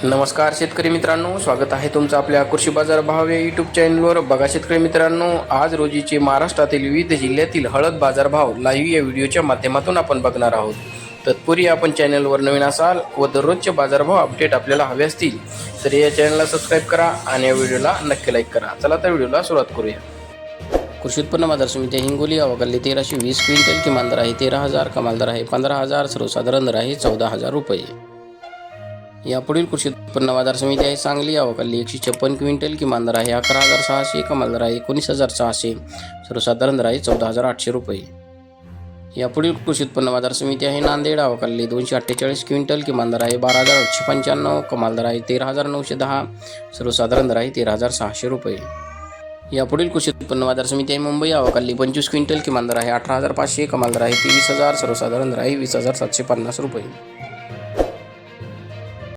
नमस्कार शेतकरी मित्रांनो, स्वागत आहे तुमचं आपल्या कृषी बाजार भाव या यूट्यूब चॅनलवर. बघा शेतकरी मित्रांनो, आज रोजीचे महाराष्ट्रातील विविध जिल्ह्यातील हळद बाजारभाव लाईव्ह या व्हिडिओच्या माध्यमातून आपण बघणार आहोत. तत्पूर्वी आपण चॅनलवर नवीन असाल व दररोजचे बाजारभाव अपडेट आपल्याला हवे असतील तर या चॅनलला सबस्क्राईब करा आणि या व्हिडिओला नक्की लाईक करा. चला तर व्हिडिओला सुरुवात करूया. कृषी उत्पन्न बाजार समिती हिंगोली अवकाली 1320 क्विंटल, किमान दर आहे 13,000, कमाल दर आहे 15,000, सर्वसाधारण दर आहे 14,000 रुपये. यापुढील कृषी उत्पन्न बाजार समिती आहे सांगली अवकाली 156 क्विंटल, किमान दर आहे 11,600, कमाल दर आहे 19,600, सर्वसाधारण दर आहे 14,800 रुपये. यापुढील कृषी उत्पन्न बाजार समिती आहे नांदेड अवकाली 248 क्विंटल, किमान दर आहे 12,895, कमाल दर आहे 13,910, सर्वसाधारण दर आहे 13,600 रुपये. यापुढील कृषी उत्पन्न बाजार समिती आहे मुंबई अवकाली 25 क्विंटल, किमान दर आहे 18,500, कमाल दर आहे 23,000, सर्वसाधारण दर आहे 20,750 रुपये.